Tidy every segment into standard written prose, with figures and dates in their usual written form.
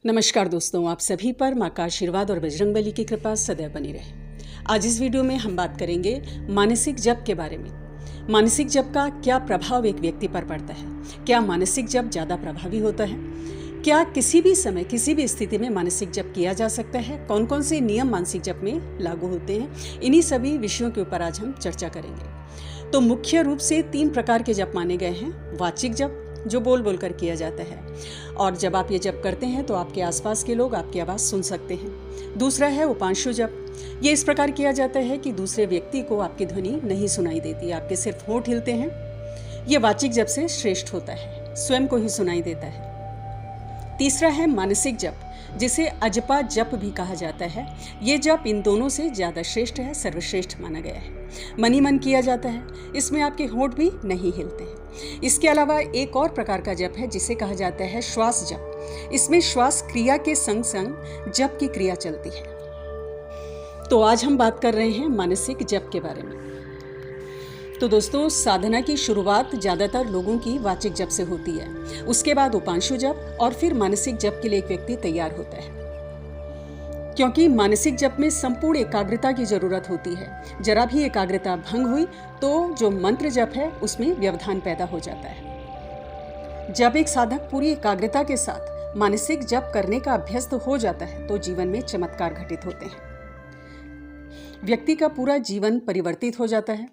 नमस्कार दोस्तों, आप सभी पर माँ का आशीर्वाद और बजरंगबली की कृपा सदैव बनी रहे। आज इस वीडियो में हम बात करेंगे मानसिक जप के बारे में। मानसिक जप का क्या प्रभाव एक व्यक्ति पर पड़ता है? क्या मानसिक जप ज़्यादा प्रभावी होता है? क्या किसी भी समय किसी भी स्थिति में मानसिक जप किया जा सकता है? कौन कौन से नियम मानसिक जप में लागू होते हैं? इन्हीं सभी विषयों के ऊपर आज हम चर्चा करेंगे। तो मुख्य रूप से 3 प्रकार के जप माने गए हैं। वाचिक जप, जो बोल बोल कर किया जाता है, और जब आप ये जप करते हैं तो आपके आसपास के लोग आपकी आवाज़ सुन सकते हैं। दूसरा है उपांशु जप। ये इस प्रकार किया जाता है कि दूसरे व्यक्ति को आपकी ध्वनि नहीं सुनाई देती, आपके सिर्फ होंठ हिलते हैं। ये वाचिक जप से श्रेष्ठ होता है, स्वयं को ही सुनाई देता है। तीसरा है मानसिक जप, जिसे अजपा जप भी कहा जाता है। ये जप इन दोनों से ज़्यादा श्रेष्ठ है, सर्वश्रेष्ठ माना गया है। मन ही मन किया जाता है, इसमें आपके होंठ भी नहीं हिलते हैं। इसके अलावा एक और प्रकार का जप है जिसे कहा जाता है श्वास जप। इसमें श्वास क्रिया के संग संग जप की क्रिया चलती है। तो आज हम बात कर रहे हैं मानसिक जप के बारे में। तो दोस्तों, साधना की शुरुआत ज़्यादातर लोगों की वाचिक जप से होती है। उसके बाद उपांशु जप और फिर मानसिक जप के लिए एक व्यक्ति तैयार होता है, क्योंकि मानसिक जप में संपूर्ण एकाग्रता की जरूरत होती है। जरा भी एकाग्रता भंग हुई तो जो मंत्र जप है उसमें व्यवधान पैदा हो जाता है। जब एक साधक पूरी एकाग्रता के साथ मानसिक जप करने का अभ्यस्त हो जाता है तो जीवन में चमत्कार घटित होते हैं। व्यक्ति का पूरा जीवन परिवर्तित हो जाता है।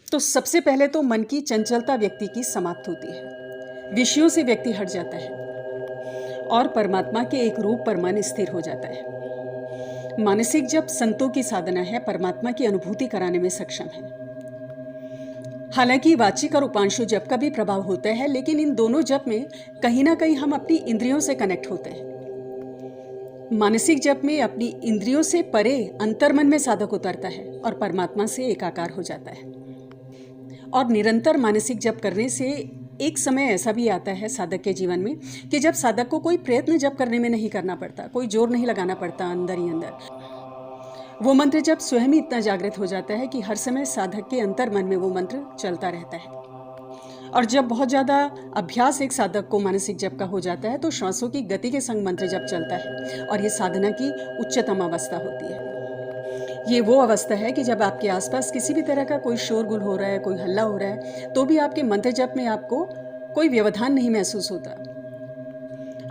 तो सबसे पहले तो मन की चंचलता व्यक्ति की समाप्त होती है, विषयों से व्यक्ति हट जाता है और परमात्मा के एक रूप पर मन स्थिर हो जाता है। मानसिक जप संतों की साधना है, परमात्मा की अनुभूति कराने में सक्षम है। हालांकि वाचिक और उपांशु जप का भी प्रभाव होता है, लेकिन इन दोनों जप में कहीं ना कहीं हम अपनी इंद्रियों से कनेक्ट होते हैं। मानसिक जप में अपनी इंद्रियों से परे अंतर्मन में साधक उतरता है और परमात्मा से एकाकार हो जाता है। और निरंतर मानसिक जप करने से एक समय ऐसा भी आता है साधक के जीवन में कि जब साधक को कोई प्रयत्न जप करने में नहीं करना पड़ता, कोई जोर नहीं लगाना पड़ता, अंदर ही अंदर वो मंत्र जप स्वयं ही इतना जागृत हो जाता है कि हर समय साधक के अंतर मन में वो मंत्र चलता रहता है। और जब बहुत ज़्यादा अभ्यास एक साधक को मानसिक जप का हो जाता है तो श्वासों की गति के संग मंत्र जप चलता है और ये साधना की उच्चतम अवस्था होती है। ये वो अवस्था है कि जब आपके आसपास किसी भी तरह का कोई शोरगुल हो रहा है, कोई हल्ला हो रहा है, तो भी आपके मंत्र जप में आपको कोई व्यवधान नहीं महसूस होता।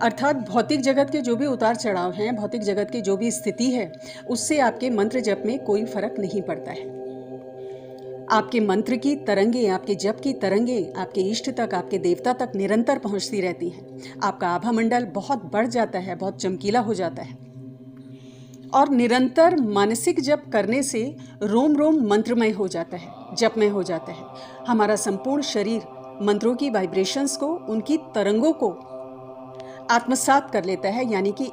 अर्थात भौतिक जगत के जो भी उतार चढ़ाव हैं, भौतिक जगत की जो भी स्थिति है, उससे आपके मंत्र जप में कोई फर्क नहीं पड़ता है। आपके मंत्र की तरंगे, आपके जप की तरंगे आपके इष्ट तक, आपके देवता तक निरंतर पहुंचती रहती हैं। आपका आभा मंडल बहुत बढ़ जाता है, बहुत चमकीला हो जाता है। और निरंतर मानसिक जप करने से रोम रोम मंत्रमय हो जाता है, जपमय हो जाता है। हमारा संपूर्ण शरीर मंत्रों की वाइब्रेशंस को, उनकी तरंगों को आत्मसात कर लेता है, यानी कि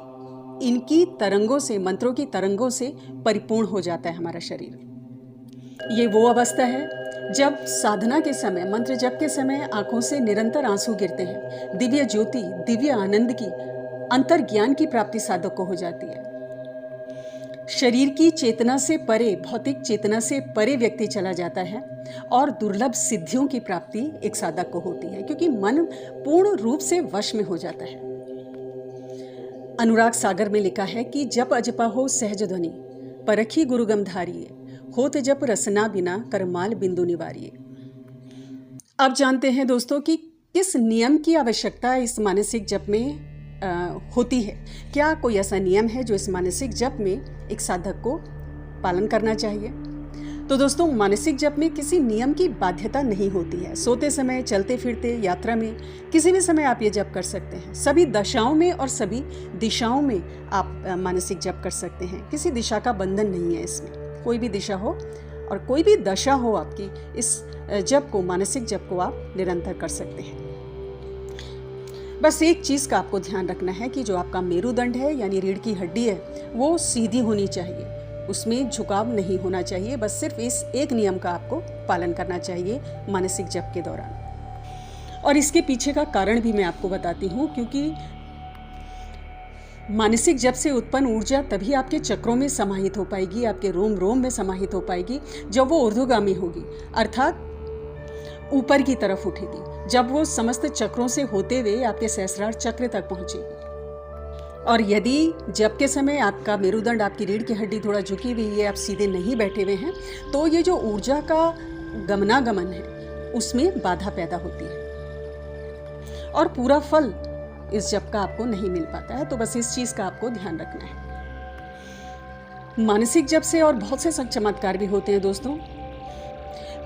इनकी तरंगों से, मंत्रों की तरंगों से परिपूर्ण हो जाता है हमारा शरीर। ये वो अवस्था है जब साधना के समय, मंत्र जप के समय आंखों से निरंतर आंसू गिरते हैं। दिव्य ज्योति, दिव्य आनंद की, अंतर ज्ञान की प्राप्ति साधक को हो जाती है। शरीर की चेतना से परे, भौतिक चेतना से परे व्यक्ति चला जाता है और दुर्लभ सिद्धियों की प्राप्ति एक साधक को होती है, क्योंकि मन पूर्ण रूप से वश में हो जाता है। अनुराग सागर में लिखा है कि जप अजपा हो सहज ध्वनि, परखी गुरुगम धारिये, होत जप रसना बिना करमाल बिंदु निवारिये। अब जानते हैं दोस्तों कि किस नियम की आवश्यकता इस मानसिक जप में होती है। क्या कोई ऐसा नियम है जो इस मानसिक जप में एक साधक को पालन करना चाहिए? तो दोस्तों, मानसिक जप में किसी नियम की बाध्यता नहीं होती है। सोते समय, चलते फिरते, यात्रा में, किसी भी समय आप ये जप कर सकते हैं। सभी दशाओं में और सभी दिशाओं में आप मानसिक जप कर सकते हैं। किसी दिशा का बंधन नहीं है इसमें। कोई भी दिशा हो और कोई भी दशा हो आपकी, इस जप को, मानसिक जप को आप निरंतर कर सकते हैं। बस एक चीज़ का आपको ध्यान रखना है कि जो आपका मेरुदंड है, यानी रीढ़ की हड्डी है, वो सीधी होनी चाहिए, उसमें झुकाव नहीं होना चाहिए। बस सिर्फ इस एक नियम का आपको पालन करना चाहिए मानसिक जप के दौरान। और इसके पीछे का कारण भी मैं आपको बताती हूँ, क्योंकि मानसिक जप से उत्पन्न ऊर्जा तभी आपके चक्रों में समाहित हो पाएगी, आपके रोम रोम में समाहित हो पाएगी, जब वो ऊर्ध्वगामी होगी, अर्थात ऊपर की तरफ उठेगी, जब वो समस्त चक्रों से होते हुए आपके सहस्रार चक्र तक पहुंचेगी। और यदि जप के समय आपका मेरुदंड, आपकी रीढ़ की हड्डी थोड़ा झुकी हुई है, आप सीधे नहीं बैठे हुए हैं, तो ये जो ऊर्जा का गमनागमन है उसमें बाधा पैदा होती है और पूरा फल इस जप का आपको नहीं मिल पाता है। तो बस इस चीज़ का आपको ध्यान रखना है। मानसिक जप से और बहुत से चमत्कार भी होते हैं दोस्तों।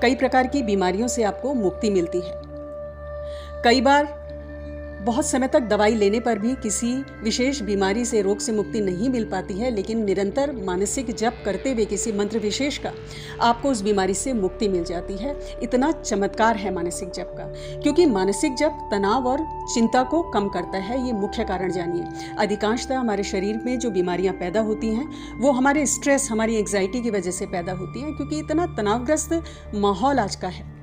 कई प्रकार की बीमारियों से आपको मुक्ति मिलती है। कई बार बहुत समय तक दवाई लेने पर भी किसी विशेष बीमारी से, रोग से मुक्ति नहीं मिल पाती है, लेकिन निरंतर मानसिक जप करते हुए किसी मंत्र विशेष का आपको उस बीमारी से मुक्ति मिल जाती है। इतना चमत्कार है मानसिक जप का, क्योंकि मानसिक जप तनाव और चिंता को कम करता है। ये मुख्य कारण जानिए। अधिकांशतः हमारे शरीर में जो बीमारियां पैदा होती हैं वो हमारे स्ट्रेस, हमारी एंग्जाइटी की वजह से पैदा होती हैं, क्योंकि इतना तनावग्रस्त माहौल आज का है।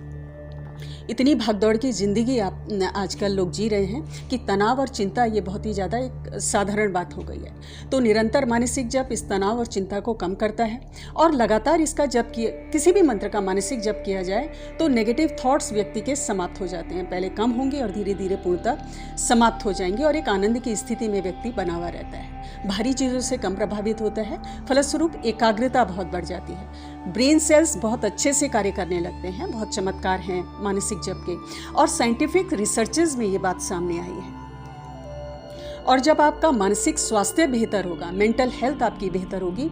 इतनी भागदौड़ की ज़िंदगी आजकल लोग जी रहे हैं कि तनाव और चिंता ये बहुत ही ज़्यादा एक साधारण बात हो गई है। तो निरंतर मानसिक जप इस तनाव और चिंता को कम करता है और लगातार इसका जप किए, किसी भी मंत्र का मानसिक जप किया जाए तो नेगेटिव थॉट्स व्यक्ति के समाप्त हो जाते हैं। पहले कम होंगे और धीरे धीरे पूर्णतः समाप्त हो जाएंगे और एक आनंद की स्थिति में व्यक्ति बना हुआ रहता है। भारी चीज़ों से कम प्रभावित होता है, फलस्वरूप एकाग्रता बहुत बढ़ जाती है। ब्रेन सेल्स बहुत अच्छे से कार्य करने लगते हैं। बहुत चमत्कार हैं मानसिक जप के और साइंटिफिक रिसर्चेस में ये बात सामने आई है। और जब आपका मानसिक स्वास्थ्य बेहतर होगा, मेंटल हेल्थ आपकी बेहतर होगी,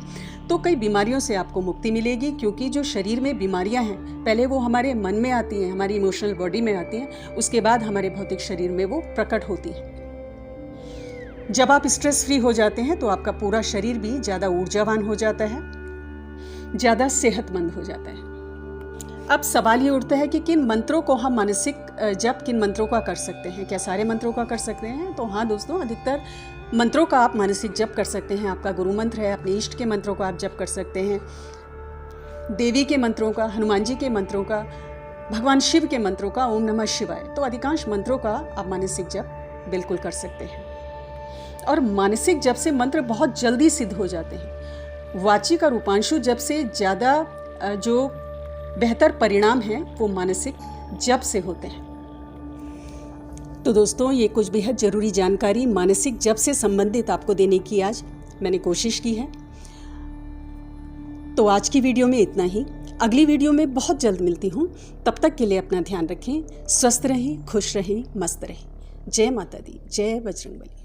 तो कई बीमारियों से आपको मुक्ति मिलेगी। क्योंकि जो शरीर में बीमारियां हैं, पहले वो हमारे मन में आती हैं, हमारी इमोशनल बॉडी में आती हैं, उसके बाद हमारे भौतिक शरीर में वो प्रकट होती हैं। जब आप स्ट्रेस फ्री हो जाते हैं तो आपका पूरा शरीर भी ज़्यादा ऊर्जावान हो जाता है, ज़्यादा सेहतमंद हो जाता है। अब सवाल ये उठता है कि किन मंत्रों को हम मानसिक जप, किन मंत्रों का कर सकते हैं? क्या सारे मंत्रों का कर सकते हैं? तो हाँ दोस्तों, अधिकतर मंत्रों का आप मानसिक जप कर सकते हैं। आपका गुरु मंत्र है, अपने इष्ट के मंत्रों का आप जप कर सकते हैं, देवी के मंत्रों का, हनुमान जी के मंत्रों का, भगवान शिव के मंत्रों का, ओम नमः शिवाय। तो अधिकांश मंत्रों का आप मानसिक जप बिल्कुल कर सकते हैं। और मानसिक जप से मंत्र बहुत जल्दी सिद्ध हो जाते हैं। वाचिक और उपांशु जप से ज़्यादा जो बेहतर परिणाम हैं वो मानसिक जप से होते हैं। तो दोस्तों, ये कुछ बेहद ज़रूरी जानकारी मानसिक जप से संबंधित आपको देने की आज मैंने कोशिश की है। तो आज की वीडियो में इतना ही। अगली वीडियो में बहुत जल्द मिलती हूँ। तब तक के लिए अपना ध्यान रखें, स्वस्थ रहें, खुश रहें, मस्त रहें। जय माता दी, जय बजरंगबली।